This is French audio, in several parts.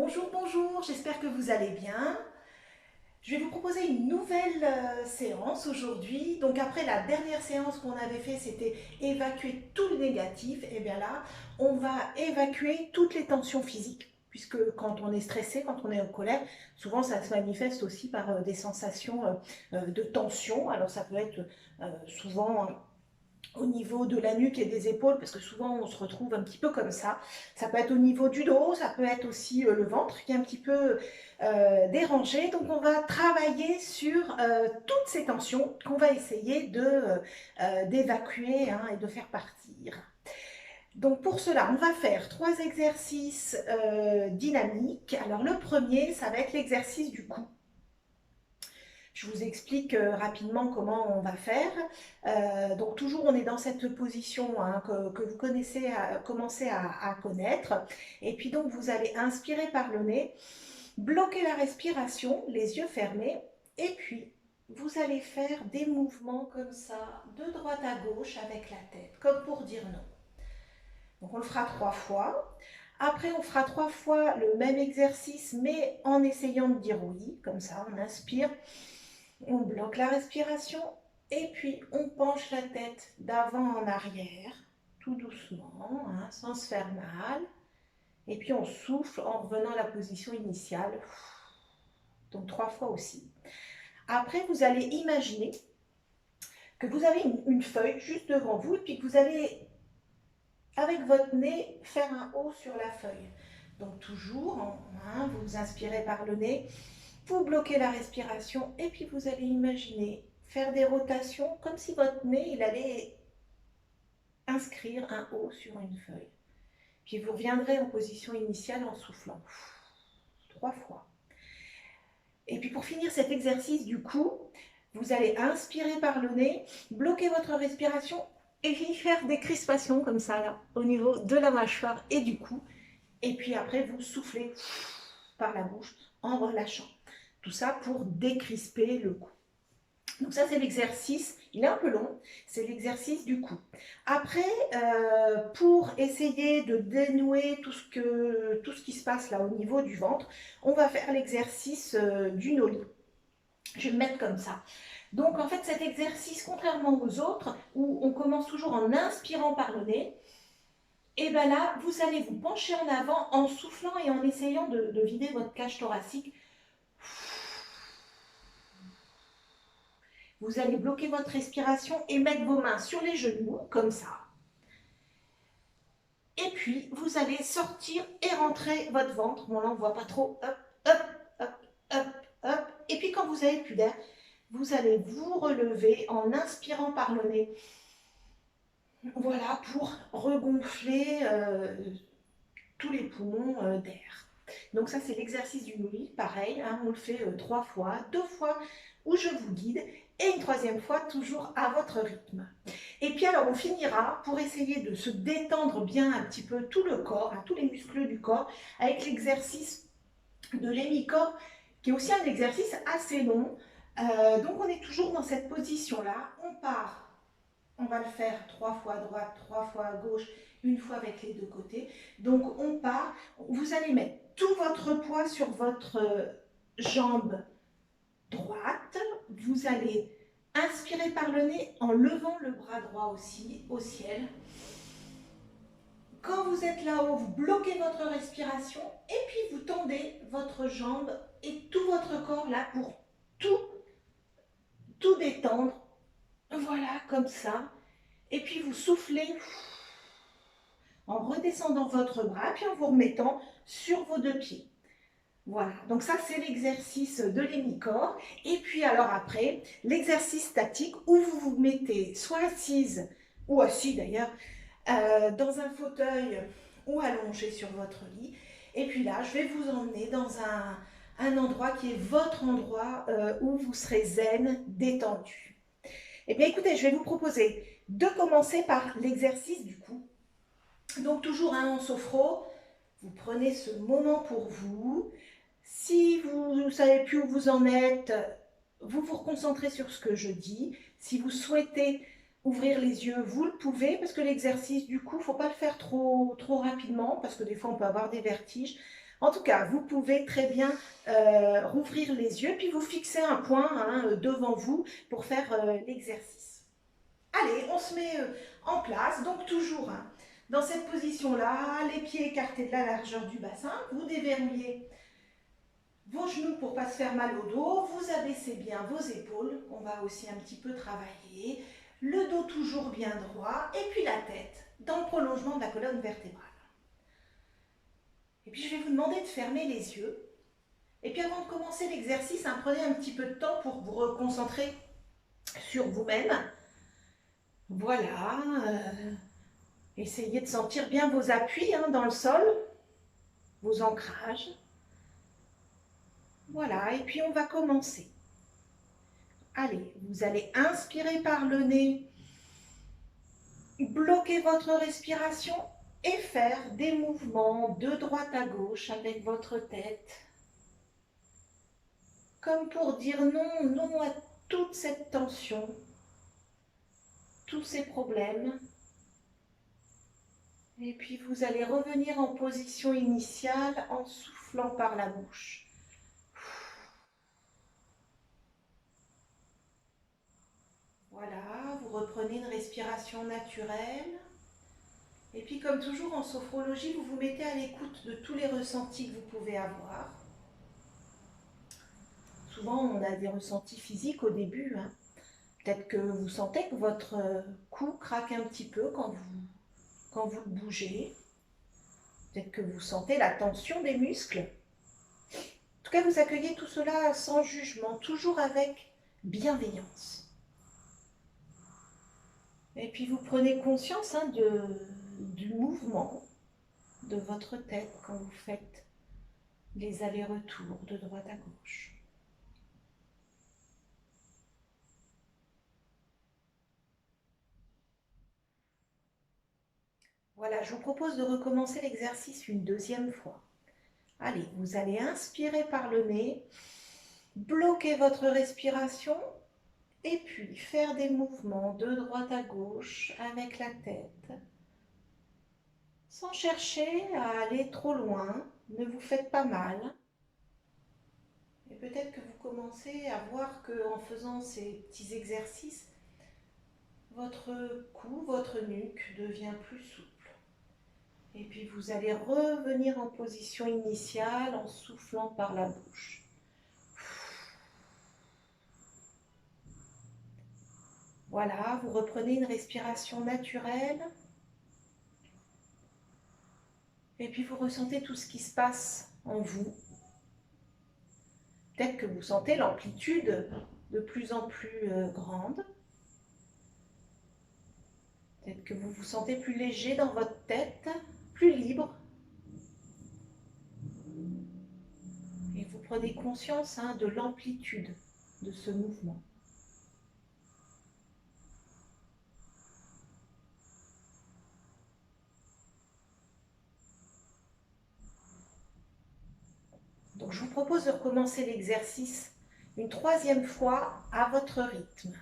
Bonjour, bonjour, j'espère que vous allez bien. Je vais vous proposer une nouvelle séance aujourd'hui. Donc après la dernière séance qu'on avait fait, c'était évacuer tout le négatif. Et bien là, on va évacuer toutes les tensions physiques. Puisque quand on est stressé, quand on est en colère, souvent ça se manifeste aussi par des sensations de tension. Alors ça peut être souvent au niveau de la nuque et des épaules, parce que souvent on se retrouve un petit peu comme ça. Ça peut être au niveau du dos, ça peut être aussi le ventre qui est un petit peu dérangé. Donc on va travailler sur toutes ces tensions qu'on va essayer d'évacuer hein, et de faire partir. Donc pour cela, on va faire 3 exercices dynamiques. Alors le premier, ça va être l'exercice du cou. Je vous explique rapidement comment on va faire. Donc toujours on est dans cette position hein, que vous connaissez, commencez à connaître. Et puis donc vous allez inspirer par le nez, bloquer la respiration, les yeux fermés. Et puis vous allez faire des mouvements comme ça, de droite à gauche avec la tête, comme pour dire non. Donc on le fera 3 fois. Après, on fera 3 fois le même exercice, mais en essayant de dire oui, comme ça, on inspire. On bloque la respiration et puis on penche la tête d'avant en arrière, tout doucement, hein, sans se faire mal. Et puis on souffle en revenant à la position initiale. Donc 3 fois aussi. Après, vous allez imaginer que vous avez une feuille juste devant vous et puis que vous allez, avec votre nez, faire un O sur la feuille. Donc toujours, hein, vous inspirez par le nez, vous bloquez la respiration et puis vous allez imaginer faire des rotations comme si votre nez il allait inscrire un O sur une feuille. Puis vous reviendrez en position initiale en soufflant 3 fois. Et puis pour finir cet exercice du coup, vous allez inspirer par le nez, bloquer votre respiration et puis faire des crispations comme ça là, au niveau de la mâchoire et du cou. Et puis après vous soufflez par la bouche en relâchant. Tout ça pour décrisper le cou. Donc ça, c'est l'exercice, il est un peu long, c'est l'exercice du cou. Après, pour essayer de dénouer tout ce qui se passe là au niveau du ventre, on va faire l'exercice du noli. Je vais me mettre comme ça. Donc en fait, cet exercice, contrairement aux autres, où on commence toujours en inspirant par le nez, et bien là, vous allez vous pencher en avant en soufflant et en essayant de vider votre cage thoracique. Vous allez bloquer votre respiration et mettre vos mains sur les genoux, comme ça. Et puis, vous allez sortir et rentrer votre ventre. Bon, là, on ne voit pas trop. Hop, hop, hop, hop, hop. Et puis, quand vous n'avez plus d'air, vous allez vous relever en inspirant par le nez. Voilà, pour regonfler tous les poumons d'air. Donc ça, c'est l'exercice du noli. Pareil, hein, on le fait 3 fois, 2 fois où je vous guide et une 3e fois toujours à votre rythme. Et puis alors, on finira pour essayer de se détendre bien un petit peu tout le corps, hein, tous les muscles du corps, avec l'exercice de l'hémicorps, qui est aussi un exercice assez long. Donc on est toujours dans cette position-là. On part, on va le faire 3 fois à droite, 3 fois à gauche, une fois avec les 2 côtés. Donc on part, vous allez mettre tout votre poids sur votre jambe droite. Vous allez inspirer par le nez en levant le bras droit aussi au ciel. Quand vous êtes là-haut, vous bloquez votre respiration et puis vous tendez votre jambe et tout votre corps là pour tout détendre. Voilà, comme ça. Et puis vous soufflez en redescendant votre bras, puis en vous remettant sur vos 2 pieds. Voilà, donc ça c'est l'exercice de l'hémicorps. Et puis alors après, l'exercice statique où vous vous mettez soit assise ou assis d'ailleurs dans un fauteuil ou allongé sur votre lit. Et puis là, je vais vous emmener dans un endroit qui est votre endroit où vous serez zen, détendu. Eh bien écoutez, je vais vous proposer de commencer par l'exercice du cou. Donc toujours en sophro, vous prenez ce moment pour vous. Si vous ne savez plus où vous en êtes, vous vous reconcentrez sur ce que je dis. Si vous souhaitez ouvrir les yeux, vous le pouvez, parce que l'exercice du coup, il ne faut pas le faire trop rapidement, parce que des fois on peut avoir des vertiges. En tout cas, vous pouvez très bien rouvrir les yeux, puis vous fixer un point devant vous pour faire l'exercice. Allez, on se met en place, donc toujours dans cette position-là, les pieds écartés de la largeur du bassin, vous déverrouillez vos genoux pour ne pas se faire mal au dos, vous abaissez bien vos épaules, on va aussi un petit peu travailler, le dos toujours bien droit, et puis la tête dans le prolongement de la colonne vertébrale. Et puis je vais vous demander de fermer les yeux. Et puis avant de commencer l'exercice, prenez un petit peu de temps pour vous reconcentrer sur vous-même. Voilà. Essayez de sentir bien vos appuis dans le sol, vos ancrages. Voilà, et puis on va commencer. Allez, vous allez inspirer par le nez, bloquer votre respiration et faire des mouvements de droite à gauche avec votre tête. Comme pour dire non, non à toute cette tension, tous ces problèmes. Et puis vous allez revenir en position initiale en soufflant par la bouche. Voilà, vous reprenez une respiration naturelle. Et puis comme toujours en sophrologie, vous vous mettez à l'écoute de tous les ressentis que vous pouvez avoir. Souvent on a des ressentis physiques au début. Peut-être que vous sentez que votre cou craque un petit peu quand vous le bougez. Peut-être que vous sentez la tension des muscles. En tout cas, vous accueillez tout cela sans jugement, toujours avec bienveillance. Et puis vous prenez conscience du mouvement de votre tête quand vous faites les allers-retours de droite à gauche. Voilà, je vous propose de recommencer l'exercice une deuxième fois. Allez, vous allez inspirer par le nez, bloquer votre respiration et puis faire des mouvements de droite à gauche avec la tête. Sans chercher à aller trop loin, ne vous faites pas mal. Et peut-être que vous commencez à voir qu'en faisant ces petits exercices, votre cou, votre nuque devient plus souple. Et puis vous allez revenir en position initiale en soufflant par la bouche. Voilà, vous reprenez une respiration naturelle. Et puis vous ressentez tout ce qui se passe en vous. Peut-être que vous sentez l'amplitude de plus en plus grande. Peut-être que vous vous sentez plus léger dans votre tête, plus libre. Et vous prenez conscience de l'amplitude de ce mouvement. Donc je vous propose de recommencer l'exercice une troisième fois à votre rythme.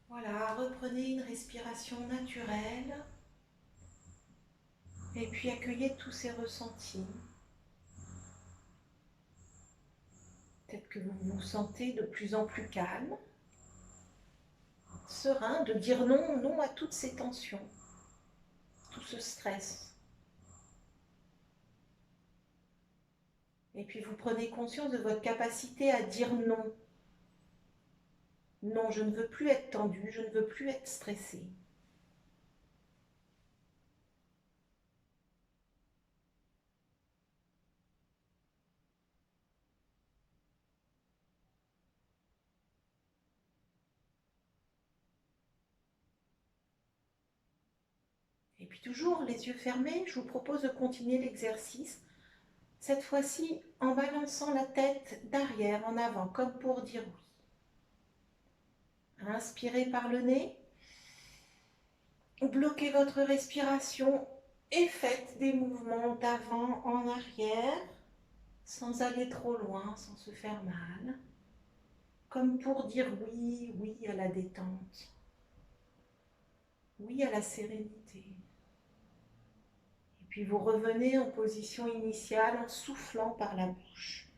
Voilà, reprenez une respiration naturelle et puis accueillez tous ces ressentis. Peut-être que vous vous sentez de plus en plus calme, serein, de dire non, non à toutes ces tensions, tout ce stress. Et puis vous prenez conscience de votre capacité à dire non. Non, je ne veux plus être tendu, je ne veux plus être stressé. Et puis toujours les yeux fermés, je vous propose de continuer l'exercice. Cette fois-ci en balançant la tête d'arrière en avant, comme pour dire oui. Inspirez par le nez. Bloquez votre respiration et faites des mouvements d'avant en arrière sans aller trop loin, sans se faire mal, comme pour dire oui, oui à la détente, oui à la sérénité. Et puis vous revenez en position initiale en soufflant par la bouche.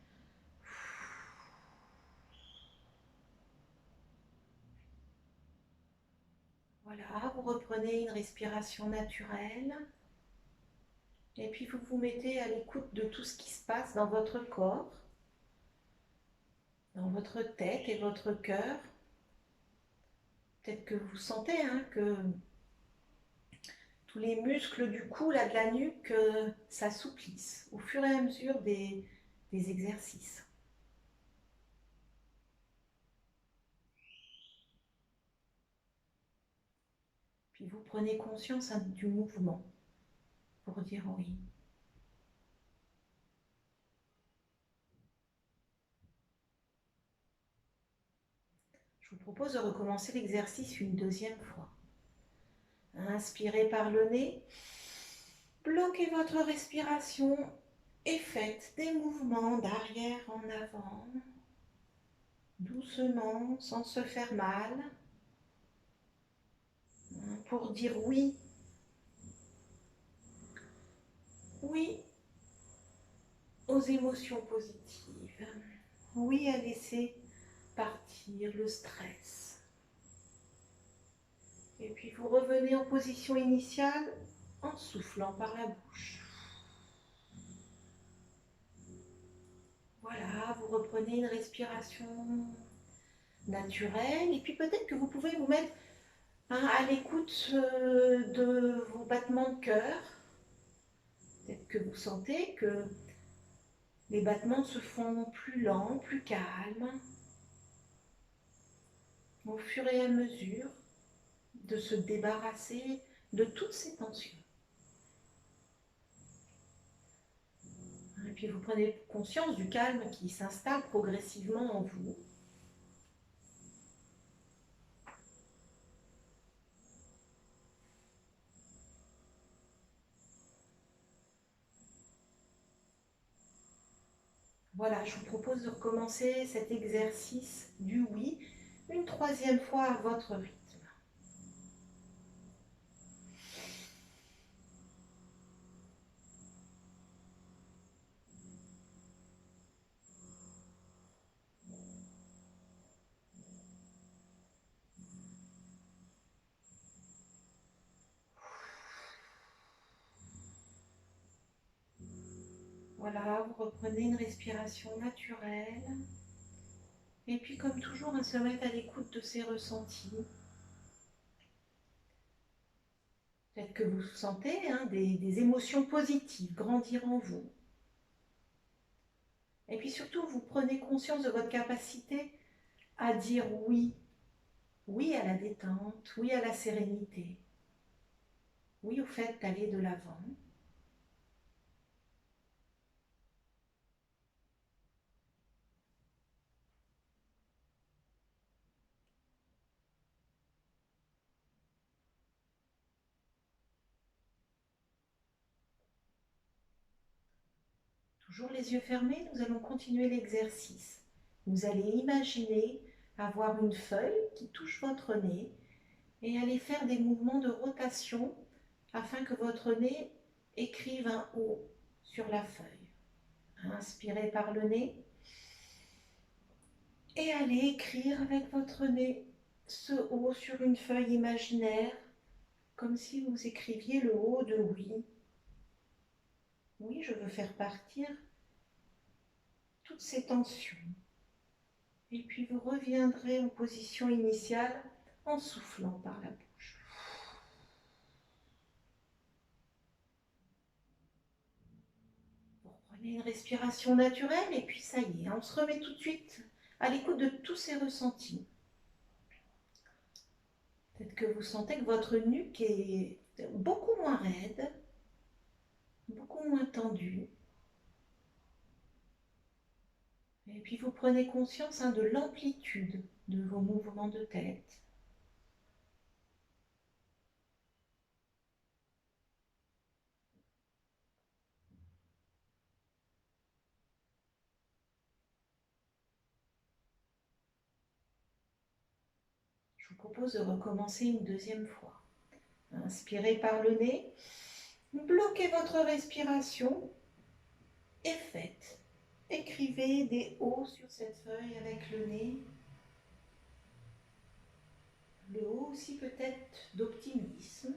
Voilà, vous reprenez une respiration naturelle. Et puis vous vous mettez à l'écoute de tout ce qui se passe dans votre corps, dans votre tête et votre cœur. Peut-être que vous sentez que tous les muscles du cou, là, de la nuque, s'assouplissent au fur et à mesure des exercices. Puis vous prenez conscience du mouvement pour dire oui. Je vous propose de recommencer l'exercice une deuxième fois. Inspirez par le nez, bloquez votre respiration et faites des mouvements d'arrière en avant, doucement, sans se faire mal, pour dire oui. Oui aux émotions positives. Oui à laisser partir le stress. Et puis vous revenez en position initiale en soufflant par la bouche. Voilà, vous reprenez une respiration naturelle et puis peut-être que vous pouvez vous mettre à l'écoute de vos battements de cœur. Peut-être que vous sentez que les battements se font plus lents, plus calmes, au fur et à mesure de se débarrasser de toutes ces tensions. Et puis vous prenez conscience du calme qui s'installe progressivement en vous. Voilà, je vous propose de recommencer cet exercice du oui une troisième fois à votre rythme. Voilà, vous reprenez une respiration naturelle. Et puis comme toujours, se mettre à l'écoute de ses ressentis. Peut-être que vous sentez des émotions positives grandir en vous. Et puis surtout, vous prenez conscience de votre capacité à dire oui. Oui à la détente, oui à la sérénité, oui au fait d'aller de l'avant. Toujours les yeux fermés, nous allons continuer l'exercice. Vous allez imaginer avoir une feuille qui touche votre nez et allez faire des mouvements de rotation afin que votre nez écrive un O sur la feuille. Inspirez par le nez et allez écrire avec votre nez ce O sur une feuille imaginaire, comme si vous écriviez le O de oui. Oui, je veux faire partir toutes ces tensions. Et puis vous reviendrez en position initiale en soufflant par la bouche. Vous reprenez une respiration naturelle et puis ça y est, on se remet tout de suite à l'écoute de tous ces ressentis. Peut-être que vous sentez que votre nuque est beaucoup moins raide, beaucoup moins tendue. Et puis vous prenez conscience de l'amplitude de vos mouvements de tête. vous propose de recommencer une deuxième fois. Inspirez par le nez, bloquez votre respiration et faites. Écrivez des O sur cette feuille avec le nez. Le O aussi peut-être d'optimisme.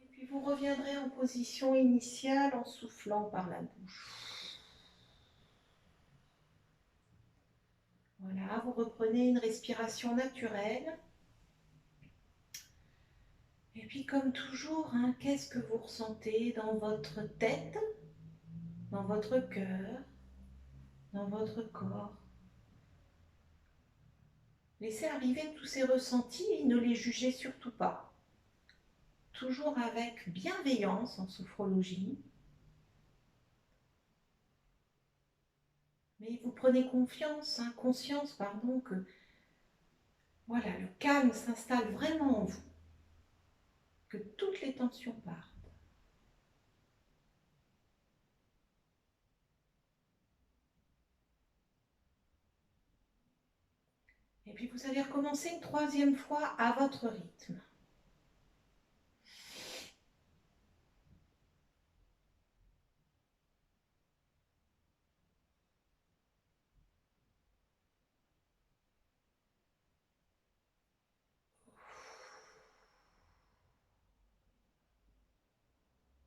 Et puis vous reviendrez en position initiale en soufflant par la bouche. Voilà, vous reprenez une respiration naturelle. Et puis comme toujours, qu'est-ce que vous ressentez dans votre tête, dans votre cœur, dans votre corps? Laissez arriver tous ces ressentis et ne les jugez surtout pas. Toujours avec bienveillance en sophrologie. Mais vous prenez conscience que voilà, le calme s'installe vraiment en vous, que toutes les tensions partent. Et puis vous allez recommencer une troisième fois à votre rythme.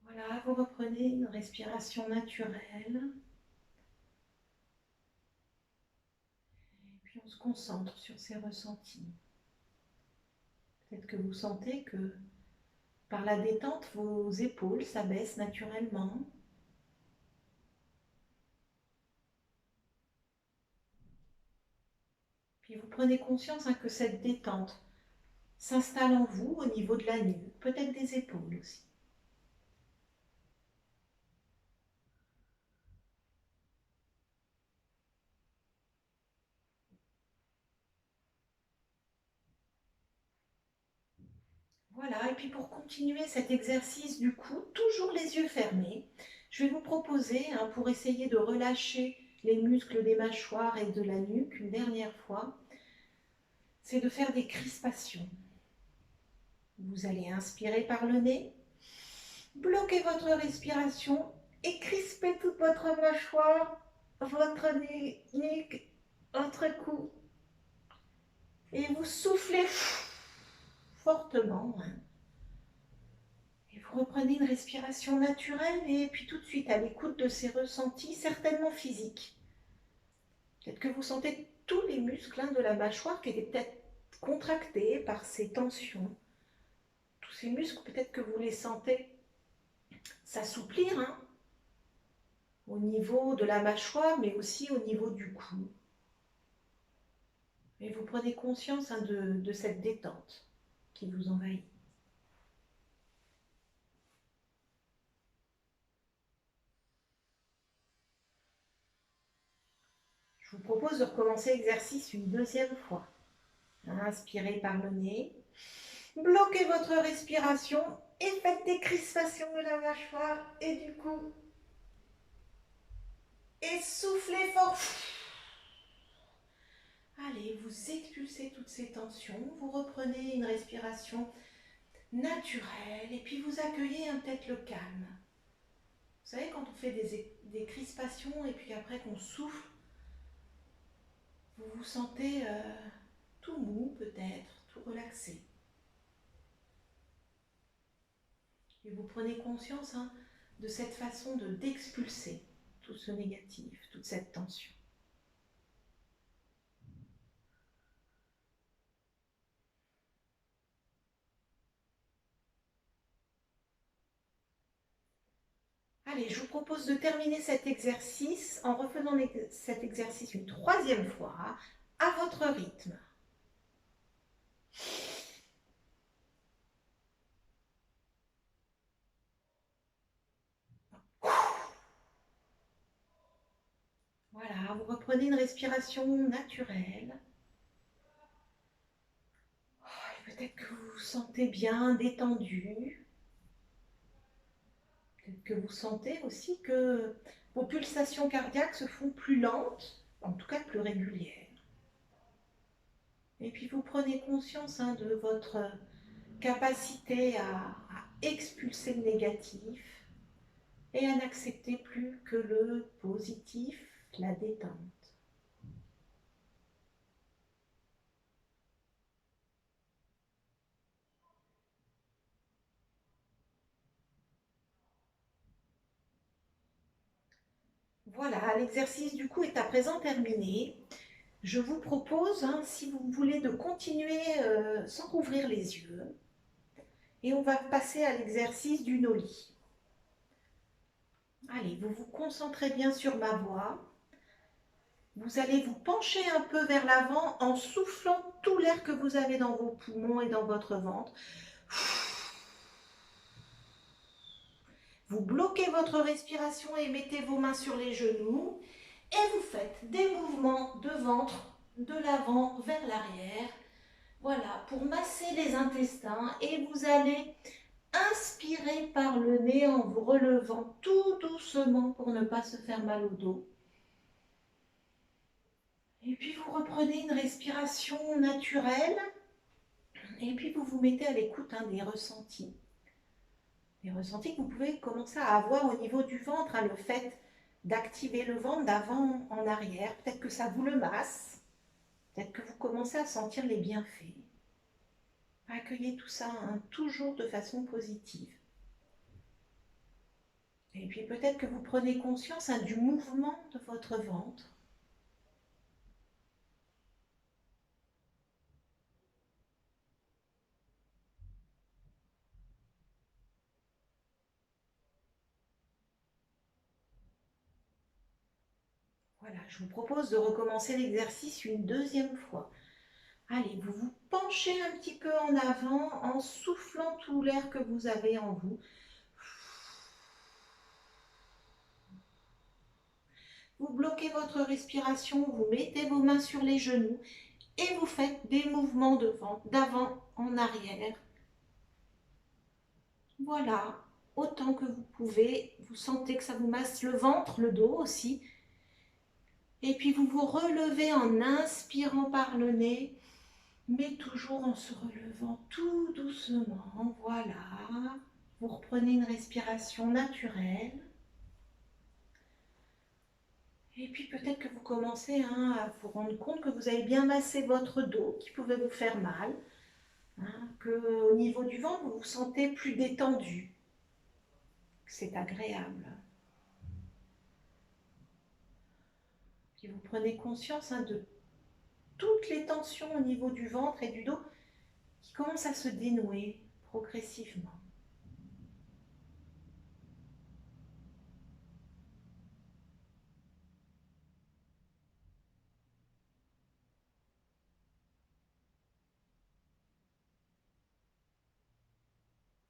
Voilà, vous reprenez une respiration naturelle. Et puis on se concentre sur ces ressentis. Peut-être que vous sentez que par la détente, vos épaules s'abaissent naturellement. Puis vous prenez conscience que cette détente s'installe en vous au niveau de la nuque, peut-être des épaules aussi. Voilà, et puis pour continuer cet exercice du cou, toujours les yeux fermés, je vais vous proposer, pour essayer de relâcher les muscles des mâchoires et de la nuque une dernière fois, c'est de faire des crispations. Vous allez inspirer par le nez, bloquer votre respiration et crisper toute votre mâchoire, votre nuque, votre cou. Et vous soufflez fortement. Et vous reprenez une respiration naturelle et puis tout de suite à l'écoute de ces ressentis, certainement physiques. Peut-être que vous sentez tous les muscles de la mâchoire qui étaient peut-être contractés par ces tensions. Tous ces muscles, peut-être que vous les sentez s'assouplir au niveau de la mâchoire, mais aussi au niveau du cou. Et vous prenez conscience de cette détente qui vous envahit. Je vous propose de recommencer l'exercice une deuxième fois. Inspirez par le nez, bloquez votre respiration et faites des crispations de la mâchoire et du cou. Et soufflez fort. Allez, vous expulsez toutes ces tensions, vous reprenez une respiration naturelle et puis vous accueillez peut-être le calme. Vous savez, quand on fait des crispations et puis après qu'on souffle, vous vous sentez tout mou peut-être, tout relaxé. Et vous prenez conscience de cette façon d'expulser tout ce négatif, toute cette tension. Allez, je vous propose de terminer cet exercice en refaisant cet exercice une troisième fois à votre rythme. Voilà, vous reprenez une respiration naturelle. Peut-être que vous vous sentez bien détendu. Peut-être que vous sentez aussi que vos pulsations cardiaques se font plus lentes, en tout cas plus régulières. Et puis vous prenez conscience de votre capacité à expulser le négatif et à n'accepter plus que le positif, la détente. Voilà, l'exercice du coup est à présent terminé. Je vous propose, si vous voulez, de continuer sans rouvrir les yeux. Et on va passer à l'exercice du no-lit. Allez, vous vous concentrez bien sur ma voix. Vous allez vous pencher un peu vers l'avant en soufflant tout l'air que vous avez dans vos poumons et dans votre ventre. Vous bloquez votre respiration et mettez vos mains sur les genoux. Et vous faites des mouvements de ventre de l'avant vers l'arrière. Voilà, pour masser les intestins. Et vous allez inspirer par le nez en vous relevant tout doucement pour ne pas se faire mal au dos. Et puis vous reprenez une respiration naturelle. Et puis vous vous mettez à l'écoute des ressentis. Des ressentis que vous pouvez commencer à avoir au niveau du ventre, le fait d'activer le ventre d'avant en arrière. Peut-être que ça vous le masse. Peut-être que vous commencez à sentir les bienfaits. Accueillez tout ça toujours de façon positive. Et puis peut-être que vous prenez conscience du mouvement de votre ventre. Voilà, je vous propose de recommencer l'exercice une deuxième fois. Allez, vous vous penchez un petit peu en avant en soufflant tout l'air que vous avez en vous. Vous bloquez votre respiration, vous mettez vos mains sur les genoux et vous faites des mouvements de ventre d'avant en arrière. Voilà, autant que vous pouvez. Vous sentez que ça vous masse le ventre, le dos aussi. Et puis vous vous relevez en inspirant par le nez, mais toujours en se relevant tout doucement. Voilà, vous reprenez une respiration naturelle. Et puis peut-être que vous commencez à vous rendre compte que vous avez bien massé votre dos, qui pouvait vous faire mal, qu'au niveau du ventre, vous vous sentez plus détendu. C'est agréable. Puis vous prenez conscience de toutes les tensions au niveau du ventre et du dos qui commencent à se dénouer progressivement.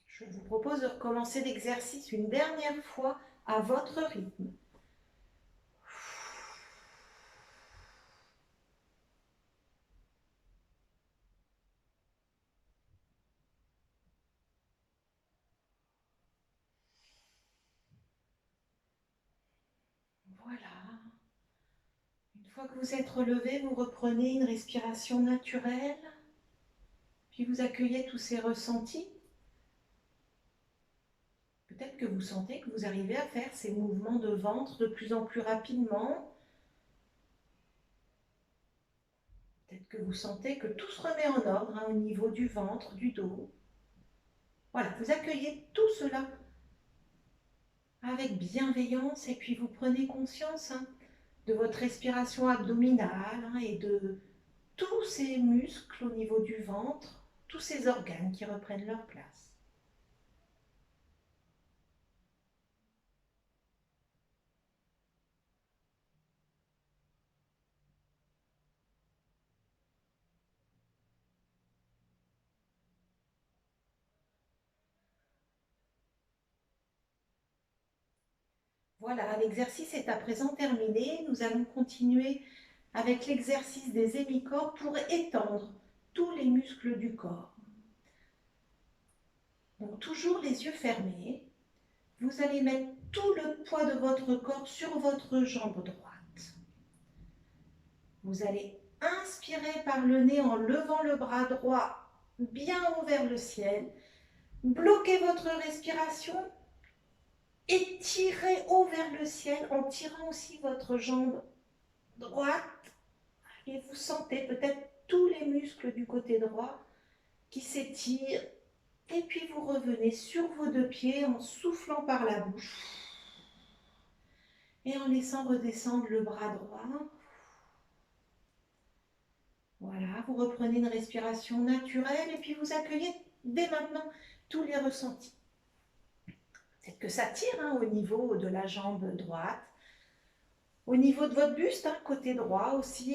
Je vous propose de recommencer l'exercice une dernière fois à votre rythme. Voilà. Une fois que vous êtes relevé, vous reprenez une respiration naturelle, puis vous accueillez tous ces ressentis. Peut-être que vous sentez que vous arrivez à faire ces mouvements de ventre de plus en plus rapidement. Peut-être que vous sentez que tout se remet en ordre au niveau du ventre, du dos. Voilà, vous accueillez tout cela avec bienveillance et puis vous prenez conscience de votre respiration abdominale et de tous ces muscles au niveau du ventre, tous ces organes qui reprennent leur place. Voilà, l'exercice est à présent terminé. Nous allons continuer avec l'exercice des hémicorps pour étendre tous les muscles du corps. Donc toujours les yeux fermés. Vous allez mettre tout le poids de votre corps sur votre jambe droite. Vous allez Inspirez par le nez en levant le bras droit bien haut vers le ciel. Bloquez votre respiration. Étirez haut vers le ciel en tirant aussi votre jambe droite. Et vous sentez peut-être tous les muscles du côté droit qui s'étirent. Et puis vous revenez sur vos deux pieds en soufflant par la bouche. Et en laissant redescendre le bras droit. Voilà, vous reprenez une respiration naturelle et puis vous accueillez dès maintenant tous les ressentis. Peut-être que ça tire au niveau de la jambe droite, au niveau de votre buste, côté droit aussi,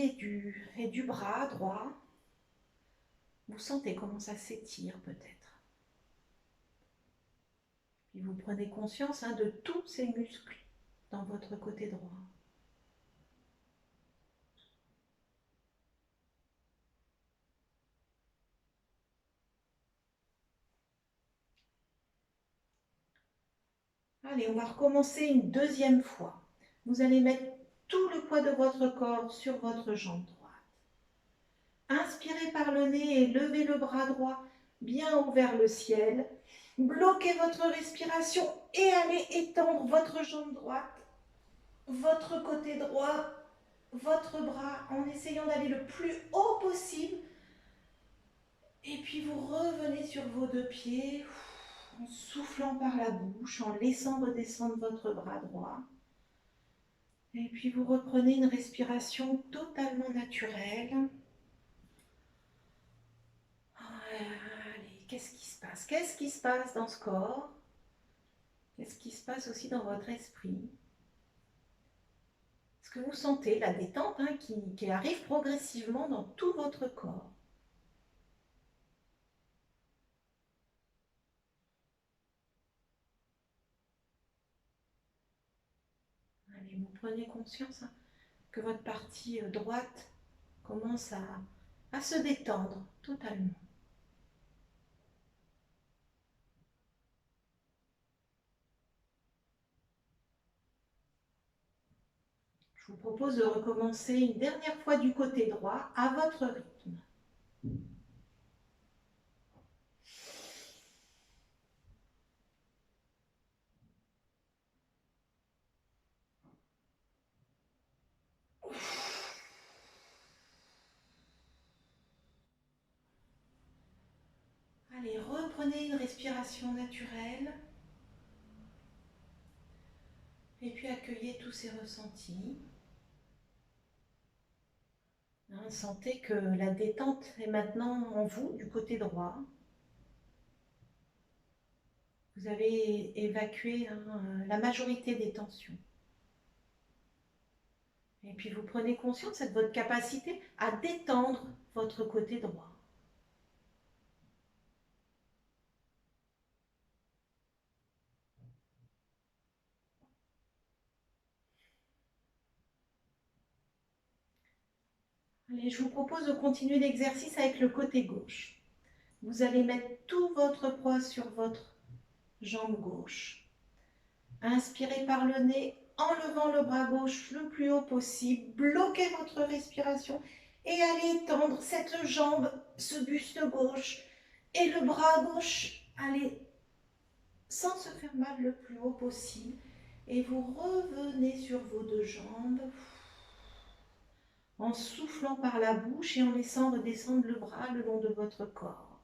et du bras droit. Vous sentez comment ça s'étire peut-être. Puis vous prenez conscience de tous ces muscles dans votre côté droit. Allez, on va recommencer une deuxième fois. Vous allez mettre tout le poids de votre corps sur votre jambe droite. Inspirez par le nez et levez le bras droit bien haut vers le ciel. Bloquez votre respiration et allez étendre votre jambe droite, votre côté droit, votre bras en essayant d'aller le plus haut possible. Et puis vous revenez sur vos deux pieds en soufflant par la bouche, en laissant redescendre votre bras droit. Et puis vous reprenez une respiration totalement naturelle. Allez, qu'est-ce qui se passe? Qu'est-ce qui se passe dans ce corps? Qu'est-ce qui se passe aussi dans votre esprit? Est-ce que vous sentez la détente qui arrive progressivement dans tout votre corps? Allez, vous prenez conscience que votre partie droite commence à se détendre totalement. Je vous propose de recommencer une dernière fois du côté droit à votre rythme. Allez, reprenez une respiration naturelle. Et puis accueillez tous ces ressentis. Sentez que la détente est maintenant en vous du côté droit. Vous avez évacué la majorité des tensions. Et puis vous prenez conscience de votre capacité à détendre votre côté droit. Allez, je vous propose de continuer l'exercice avec le côté gauche. Vous allez mettre tout votre poids sur votre jambe gauche. Inspirez par le nez en levant le bras gauche le plus haut possible. Bloquez votre respiration et allez étendre cette jambe, ce buste gauche et le bras gauche. Allez, sans se faire mal le plus haut possible. Et vous revenez sur vos deux jambes en soufflant par la bouche et en laissant redescendre le bras le long de votre corps.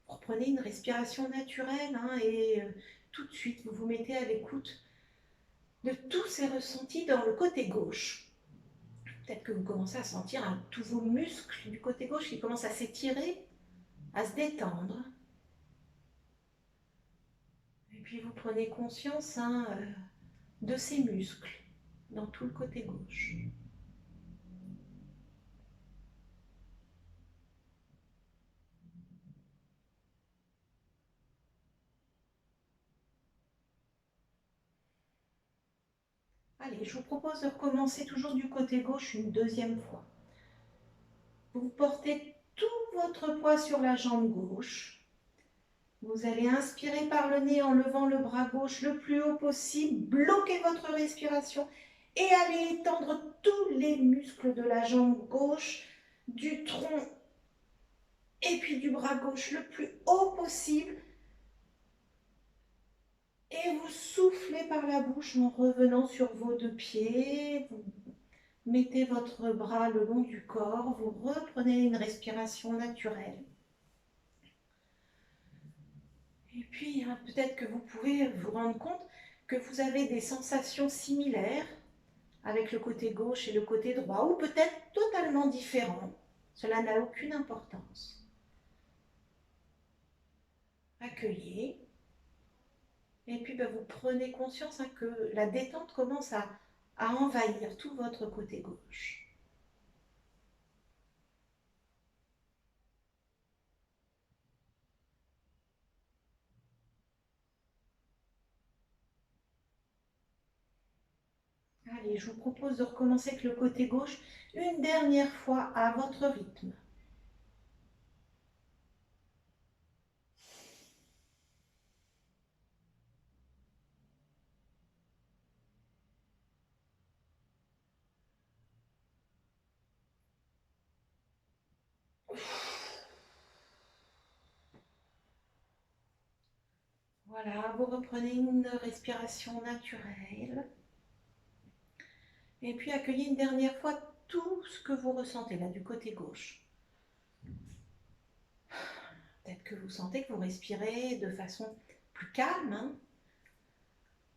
Reprenez une respiration naturelle et tout de suite vous vous mettez à l'écoute de tous ces ressentis dans le côté gauche. Peut-être que vous commencez à sentir tous vos muscles du côté gauche qui commencent à s'étirer, à se détendre. Et puis vous prenez conscience de ces muscles dans tout le côté gauche. Allez, je vous propose de recommencer toujours du côté gauche une deuxième fois. Vous portez tout votre poids sur la jambe gauche. Vous allez inspirer par le nez en levant le bras gauche le plus haut possible. Bloquez votre respiration Et allez étendre tous les muscles de la jambe gauche, du tronc et puis du bras gauche le plus haut possible. Et vous soufflez par la bouche en revenant sur vos deux pieds. Vous mettez votre bras le long du corps. Vous reprenez une respiration naturelle. Et puis, peut-être que vous pouvez vous rendre compte que vous avez des sensations similaires avec le côté gauche et le côté droit, ou peut-être totalement différents. Cela n'a aucune importance. Accueillez. Et puis, vous prenez conscience que la détente commence à envahir tout votre côté gauche. Allez, je vous propose de recommencer avec le côté gauche une dernière fois à votre rythme. Voilà, vous reprenez une respiration naturelle. Et puis accueillez une dernière fois tout ce que vous ressentez là du côté gauche. Peut-être que vous sentez que vous respirez de façon plus calme.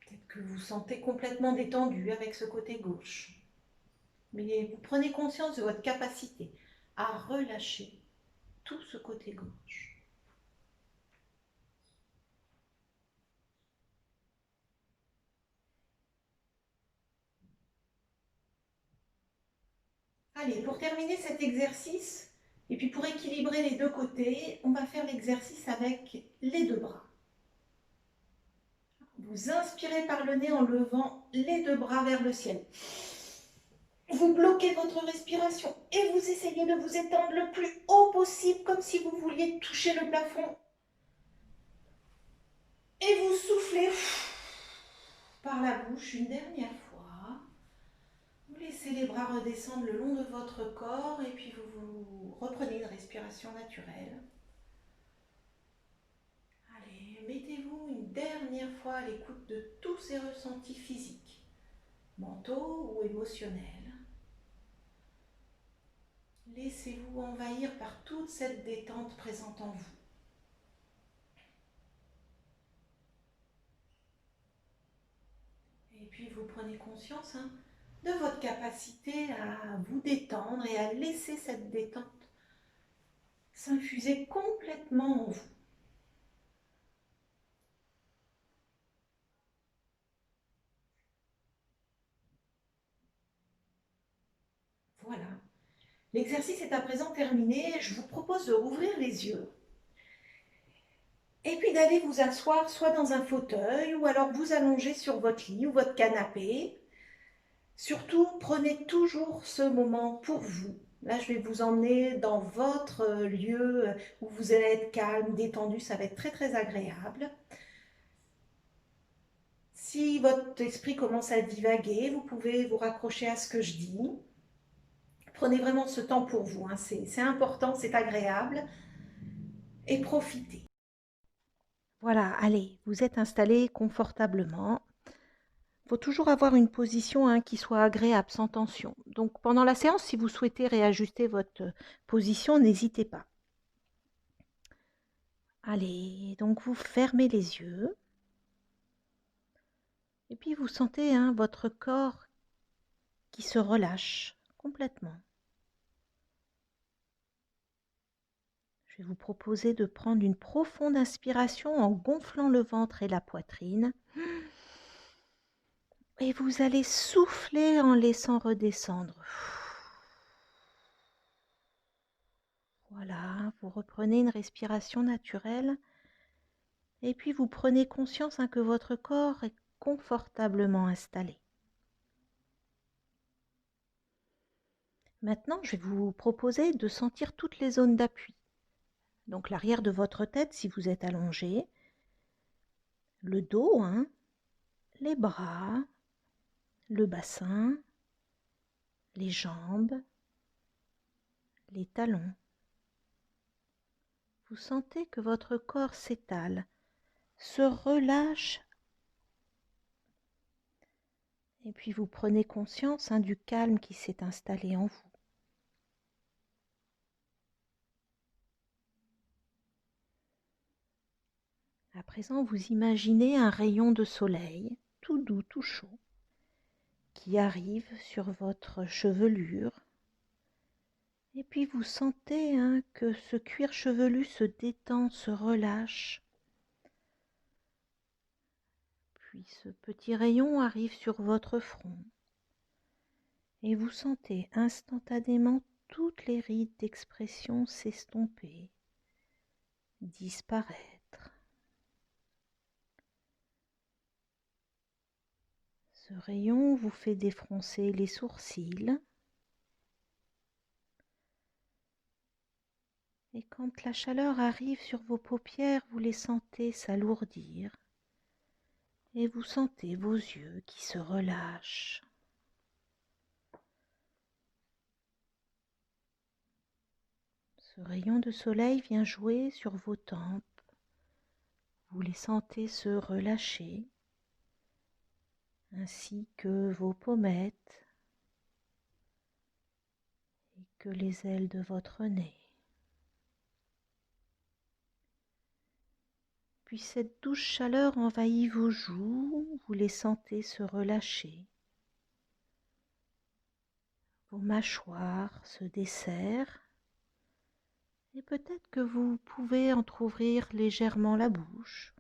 Peut-être que vous sentez complètement détendu avec ce côté gauche. Mais vous prenez conscience de votre capacité à relâcher tout ce côté gauche. Allez, pour terminer cet exercice, et puis pour équilibrer les deux côtés, on va faire l'exercice avec les deux bras. Vous inspirez par le nez en levant les deux bras vers le ciel. Vous bloquez votre respiration et vous essayez de vous étendre le plus haut possible, comme si vous vouliez toucher le plafond. Et vous soufflez par la bouche une dernière fois. Vous laissez les bras redescendre le long de votre corps et puis vous reprenez une respiration naturelle. Allez, mettez-vous une dernière fois à l'écoute de tous ces ressentis physiques, mentaux ou émotionnels. Laissez-vous envahir par toute cette détente présente en vous. Et puis vous prenez conscience de votre capacité à vous détendre et à laisser cette détente s'infuser complètement en vous. Voilà. L'exercice est à présent terminé. Je vous propose de rouvrir les yeux et puis d'aller vous asseoir soit dans un fauteuil ou alors vous allonger sur votre lit ou votre canapé. Surtout, prenez toujours ce moment pour vous. Là, je vais vous emmener dans votre lieu où vous allez être calme, détendu. Ça va être très, très agréable. Si votre esprit commence à divaguer, vous pouvez vous raccrocher à ce que je dis. Prenez vraiment ce temps pour vous. C'est important, c'est agréable. Et profitez. Voilà, allez, vous êtes installé confortablement. Il faut toujours avoir une position qui soit agréable, sans tension. Donc pendant la séance, si vous souhaitez réajuster votre position, n'hésitez pas. Allez, donc vous fermez les yeux. Et puis vous sentez votre corps qui se relâche complètement. Je vais vous proposer de prendre une profonde inspiration en gonflant le ventre et la poitrine. Et vous allez souffler en laissant redescendre. Voilà, vous reprenez une respiration naturelle. Et puis vous prenez conscience que votre corps est confortablement installé. Maintenant, je vais vous proposer de sentir toutes les zones d'appui. Donc l'arrière de votre tête si vous êtes allongé, le dos, les bras, le bassin, les jambes, les talons. Vous sentez que votre corps s'étale, se relâche, et puis vous prenez conscience du calme qui s'est installé en vous. À présent, vous imaginez un rayon de soleil, tout doux, tout chaud, qui arrive sur votre chevelure. Et puis vous sentez que ce cuir chevelu se détend, se relâche. Puis ce petit rayon arrive sur votre front. Et vous sentez instantanément toutes les rides d'expression s'estomper, disparaître. Ce rayon vous fait défroncer les sourcils. Et quand la chaleur arrive sur vos paupières, vous les sentez s'alourdir. Et vous sentez vos yeux qui se relâchent. Ce rayon de soleil vient jouer sur vos tempes. Vous les sentez se relâcher, ainsi que vos pommettes et que les ailes de votre nez. Puis cette douce chaleur envahit vos joues, vous les sentez se relâcher. Vos mâchoires se desserrent et peut-être que vous pouvez entrouvrir légèrement la bouche.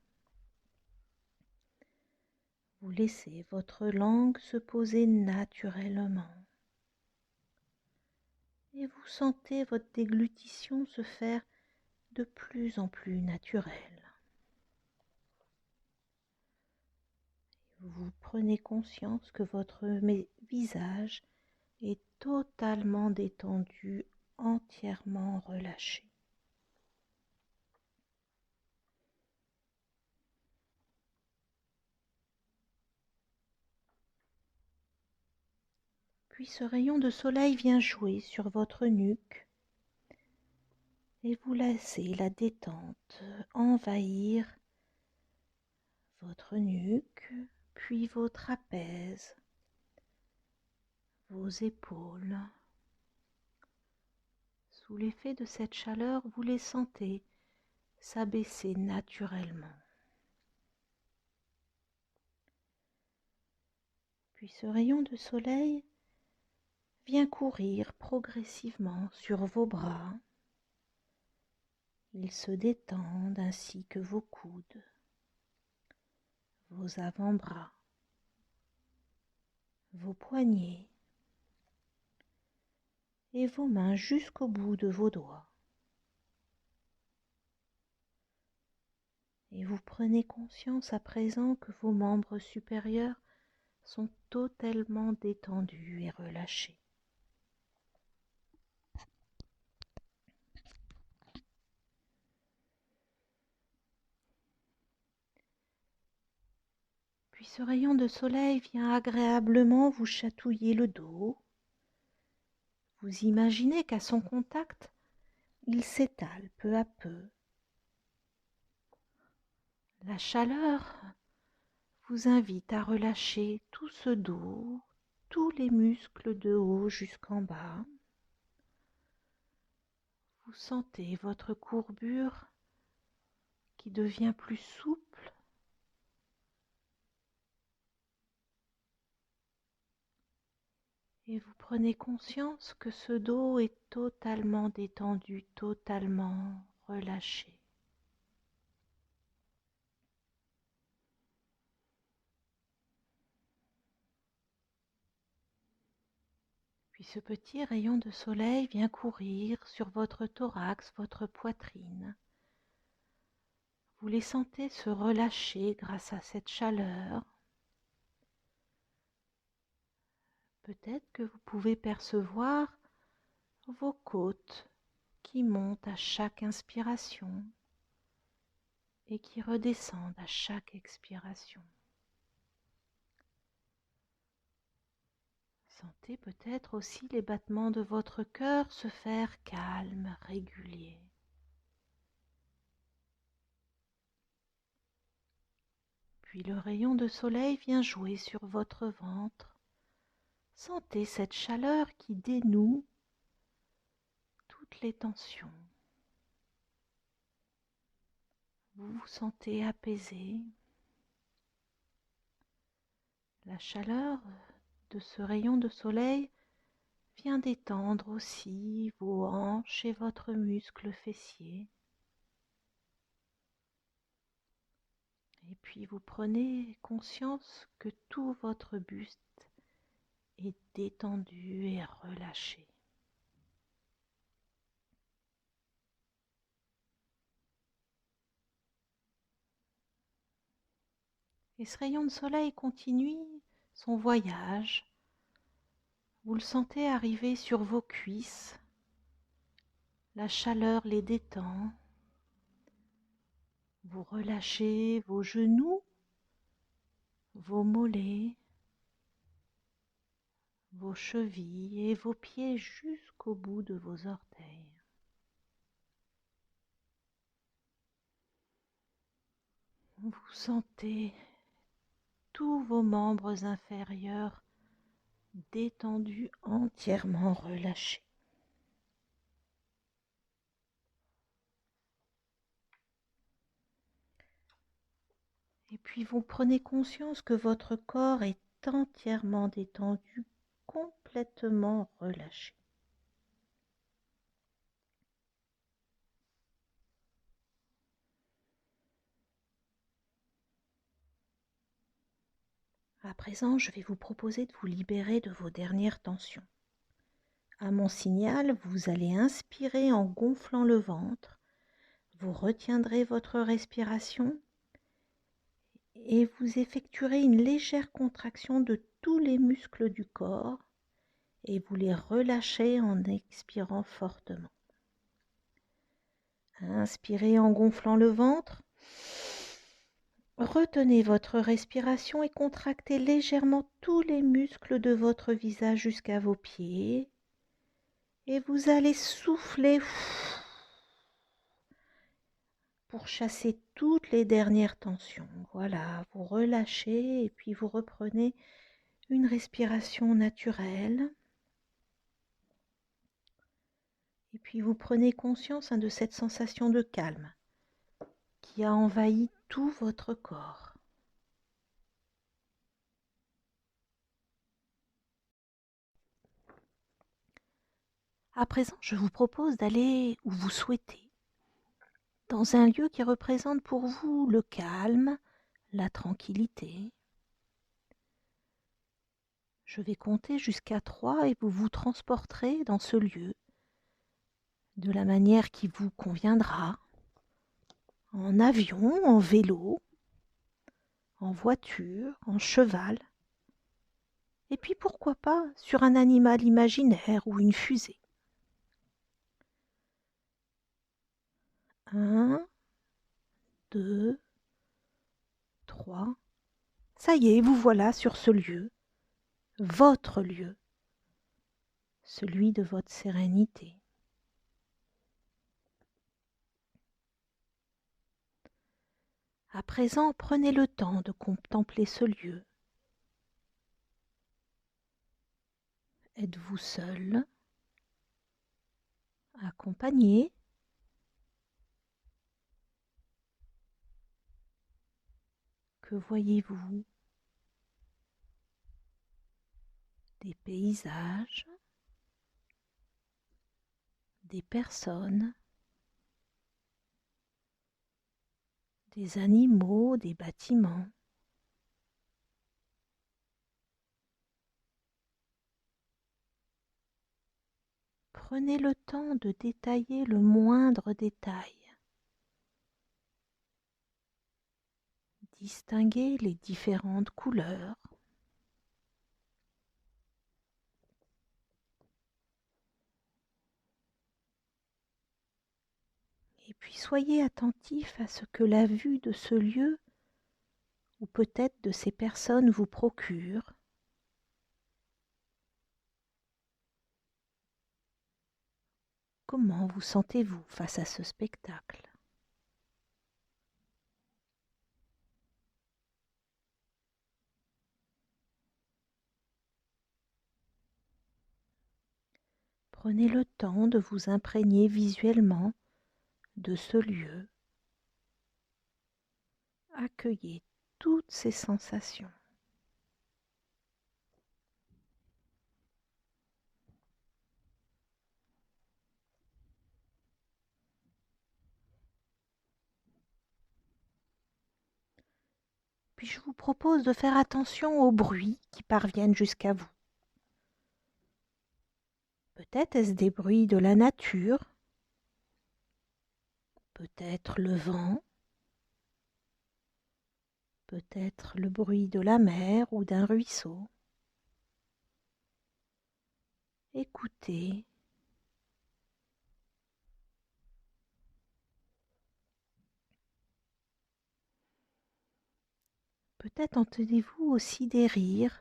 Vous laissez votre langue se poser naturellement et vous sentez votre déglutition se faire de plus en plus naturelle. Vous prenez conscience que votre visage est totalement détendu, entièrement relâché. Puis ce rayon de soleil vient jouer sur votre nuque et vous laissez la détente envahir votre nuque, puis vos trapèzes, vos épaules. Sous l'effet de cette chaleur, vous les sentez s'abaisser naturellement. Puis ce rayon de soleil vient courir progressivement sur vos bras. Ils se détendent ainsi que vos coudes, vos avant-bras, vos poignets et vos mains jusqu'au bout de vos doigts. Et vous prenez conscience à présent que vos membres supérieurs sont totalement détendus et relâchés. Puis ce rayon de soleil vient agréablement vous chatouiller le dos. Vous imaginez qu'à son contact, il s'étale peu à peu. La chaleur vous invite à relâcher tout ce dos, tous les muscles de haut jusqu'en bas. Vous sentez votre courbure qui devient plus souple. Et vous prenez conscience que ce dos est totalement détendu, totalement relâché. Puis ce petit rayon de soleil vient courir sur votre thorax, votre poitrine. Vous les sentez se relâcher grâce à cette chaleur. Peut-être que vous pouvez percevoir vos côtes qui montent à chaque inspiration et qui redescendent à chaque expiration. Sentez peut-être aussi les battements de votre cœur se faire calmes, réguliers. Puis le rayon de soleil vient jouer sur votre ventre. Sentez cette chaleur qui dénoue toutes les tensions. Vous vous sentez apaisé. La chaleur de ce rayon de soleil vient détendre aussi vos hanches et votre muscle fessier. Et puis vous prenez conscience que tout votre buste est détendu et relâché. Et ce rayon de soleil continue son voyage. Vous le sentez arriver sur vos cuisses. La chaleur les détend. Vous relâchez vos genoux, vos mollets, vos chevilles et vos pieds jusqu'au bout de vos orteils. Vous sentez tous vos membres inférieurs détendus, entièrement relâchés. Et puis vous prenez conscience que votre corps est entièrement détendu, complètement relâché. À présent, je vais vous proposer de vous libérer de vos dernières tensions. À mon signal, vous allez inspirer en gonflant le ventre, vous retiendrez votre respiration et vous effectuerez une légère contraction de tous les muscles du corps et vous les relâchez en expirant fortement. Inspirez en gonflant le ventre. Retenez votre respiration et contractez légèrement tous les muscles de votre visage jusqu'à vos pieds. Et vous allez souffler pour chasser toutes les dernières tensions. Voilà, vous relâchez et puis vous reprenez une respiration naturelle. Et puis vous prenez conscience de cette sensation de calme qui a envahi tout votre corps. À présent, je vous propose d'aller où vous souhaitez, dans un lieu qui représente pour vous le calme, la tranquillité. Je vais compter jusqu'à 3 et vous vous transporterez dans ce lieu de la manière qui vous conviendra, en avion, en vélo, en voiture, en cheval, et puis pourquoi pas sur un animal imaginaire ou une fusée. 1, 2, 3. Ça y est, vous voilà sur ce lieu, votre lieu, celui de votre sérénité. À présent, prenez le temps de contempler ce lieu. Êtes-vous seul, accompagné? Que voyez-vous? Des paysages, des personnes, des animaux, des bâtiments. Prenez le temps de détailler le moindre détail. Distinguez les différentes couleurs. Et puis soyez attentif à ce que la vue de ce lieu ou peut-être de ces personnes vous procure. Comment vous sentez-vous face à ce spectacle? Prenez le temps de vous imprégner visuellement de ce lieu. Accueillez toutes ces sensations. Puis je vous propose de faire attention aux bruits qui parviennent jusqu'à vous. Peut-être est-ce des bruits de la nature, peut-être le vent, peut-être le bruit de la mer ou d'un ruisseau. Écoutez. Peut-être entendez-vous aussi des rires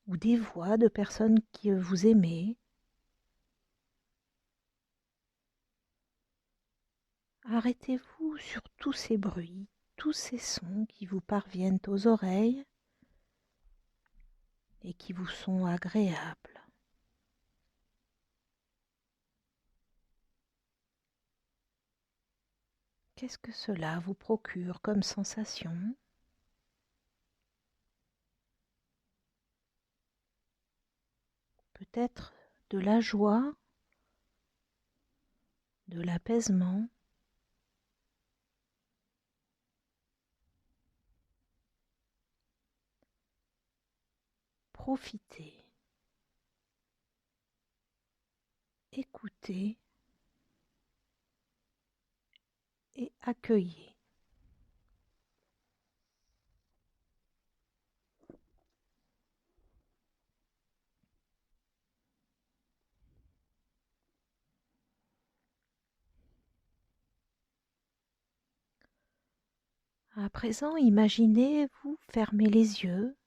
ou des voix de personnes que vous aimez. Arrêtez-vous sur tous ces bruits, tous ces sons qui vous parviennent aux oreilles et qui vous sont agréables. Qu'est-ce que cela vous procure comme sensation? Peut-être de la joie, de l'apaisement. Profitez, écoutez et accueillez. À présent, imaginez-vous fermer les yeux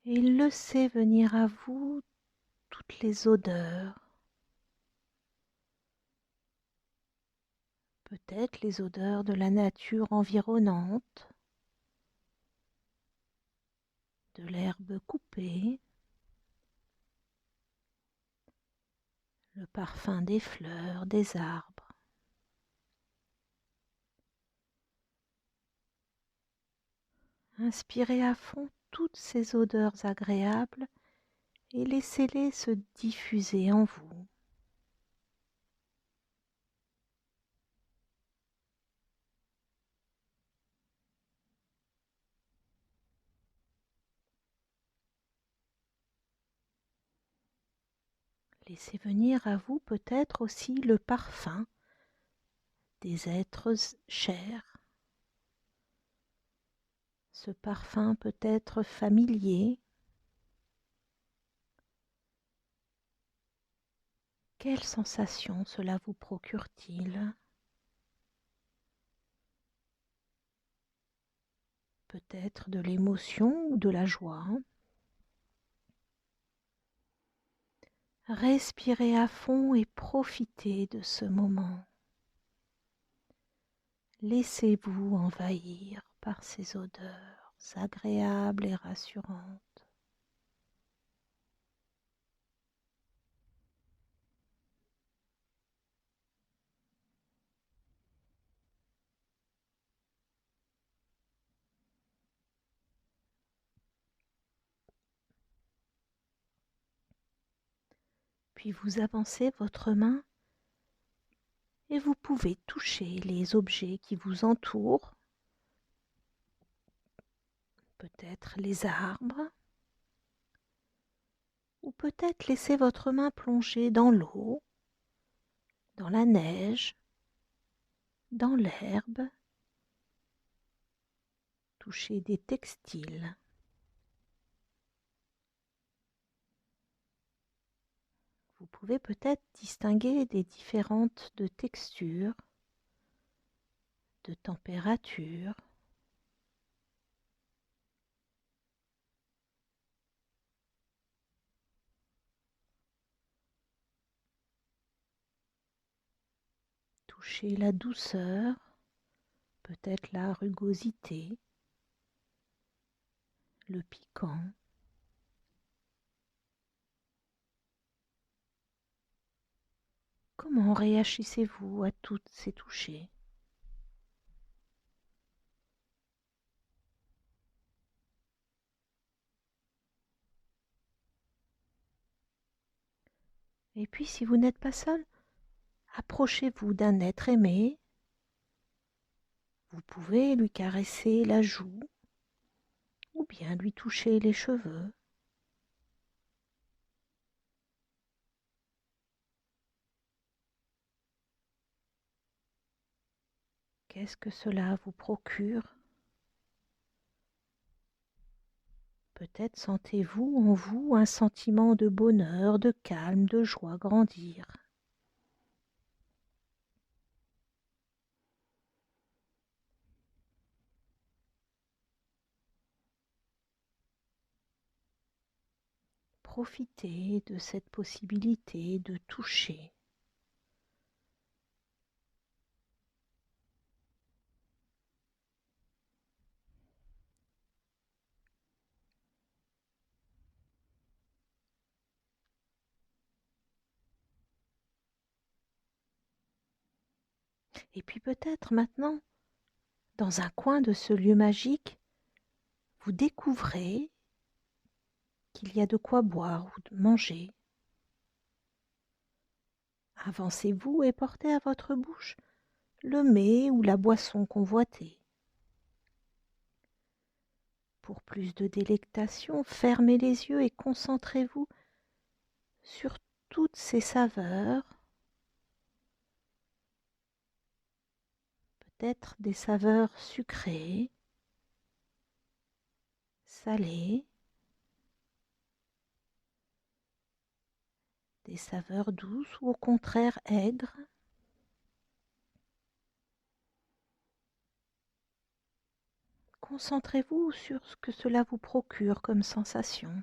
et laissez venir à vous toutes les odeurs, peut-être les odeurs de la nature environnante, de l'herbe coupée, le parfum des fleurs, des arbres. Inspirez à fond toutes ces odeurs agréables et laissez-les se diffuser en vous. Laissez venir à vous peut-être aussi le parfum des êtres chers. Ce parfum peut être familier. Quelle sensation cela vous procure-t-il? Peut-être de l'émotion ou de la joie. Respirez à fond et profitez de ce moment. Laissez-vous envahir par ces odeurs agréables et rassurantes. Puis vous avancez votre main et vous pouvez toucher les objets qui vous entourent, peut-être les arbres, ou peut-être laisser votre main plonger dans l'eau, dans la neige, dans l'herbe, toucher des textiles. Vous pouvez peut-être distinguer des différentes de textures, de température. toucher la douceur, peut-être la rugosité, le piquant. Comment réagissez-vous à tous ces touchés? Et puis si vous n'êtes pas seul, approchez-vous d'un être aimé. Vous pouvez lui caresser la joue ou bien lui toucher les cheveux. Qu'est-ce que cela vous procure? Peut-être sentez-vous en vous un sentiment de bonheur, de calme, de joie grandir. Profitez de cette possibilité de toucher. Et puis peut-être maintenant, dans un coin de ce lieu magique, vous découvrez qu'il y a de quoi boire ou de manger. Avancez-vous et portez à votre bouche le mets ou la boisson convoitée. Pour plus de délectation, fermez les yeux et concentrez-vous sur toutes ces saveurs, peut-être des saveurs sucrées, salées, des saveurs douces ou au contraire aigres. Concentrez-vous sur ce que cela vous procure comme sensation.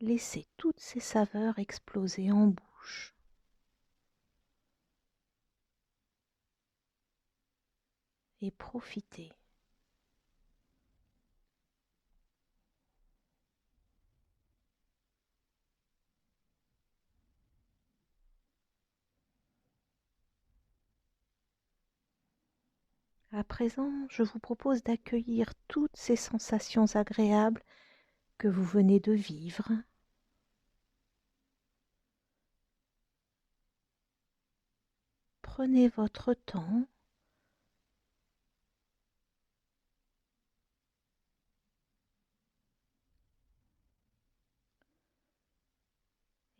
Laissez toutes ces saveurs exploser en bouche. Et profitez. À présent, je vous propose d'accueillir toutes ces sensations agréables que vous venez de vivre. Prenez votre temps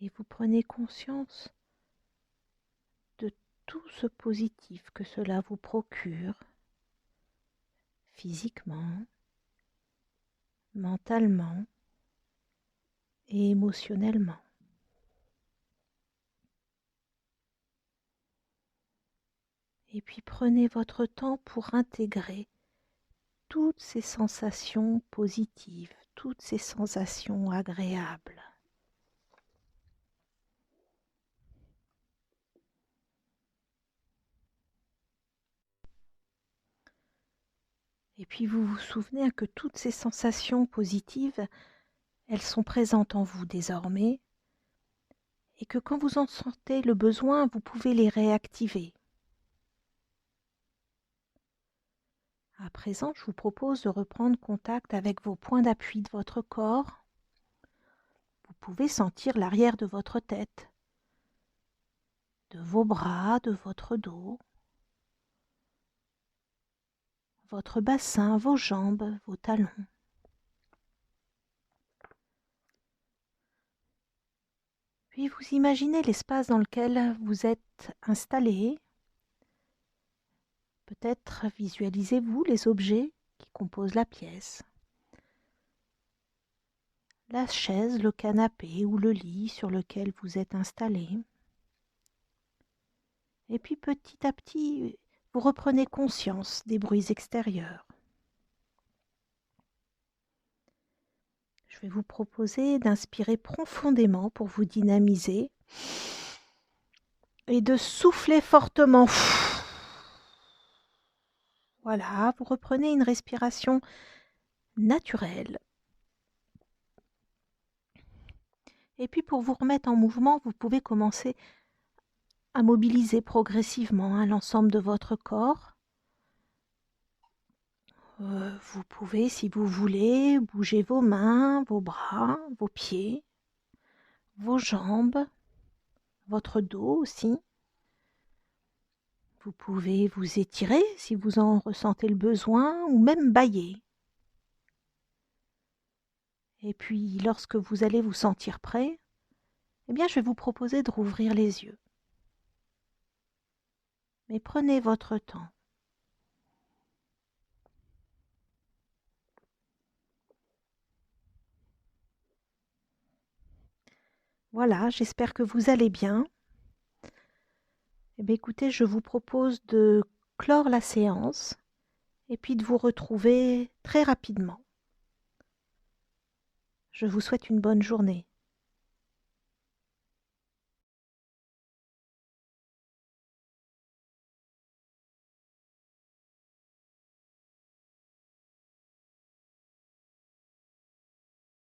et vous prenez conscience de tout ce positif que cela vous procure physiquement, mentalement et émotionnellement. Et puis prenez votre temps pour intégrer toutes ces sensations positives, toutes ces sensations agréables. Et puis vous vous souvenez que toutes ces sensations positives, elles sont présentes en vous désormais, et que quand vous en sentez le besoin, vous pouvez les réactiver. À présent, je vous propose de reprendre contact avec vos points d'appui de votre corps. Vous pouvez sentir l'arrière de votre tête, de vos bras, de votre dos, votre bassin, vos jambes, vos talons. Puis vous imaginez l'espace dans lequel vous êtes installé. Peut-être visualisez-vous les objets qui composent la pièce. La chaise, le canapé ou le lit sur lequel vous êtes installé. Et puis petit à petit, vous reprenez conscience des bruits extérieurs. Je vais vous proposer d'inspirer profondément pour vous dynamiser et de souffler fortement. Voilà, vous reprenez une respiration naturelle. Et puis pour vous remettre en mouvement, vous pouvez commencer à mobiliser progressivement l'ensemble de votre corps. Vous pouvez, si vous voulez, bouger vos mains, vos bras, vos pieds, vos jambes, votre dos aussi. Vous pouvez vous étirer si vous en ressentez le besoin ou même bâiller. Et puis, lorsque vous allez vous sentir prêt, eh bien, je vais vous proposer de rouvrir les yeux. Mais prenez votre temps. Voilà, j'espère que vous allez bien. Eh bien, écoutez, je vous propose de clore la séance et puis de vous retrouver très rapidement. Je vous souhaite une bonne journée.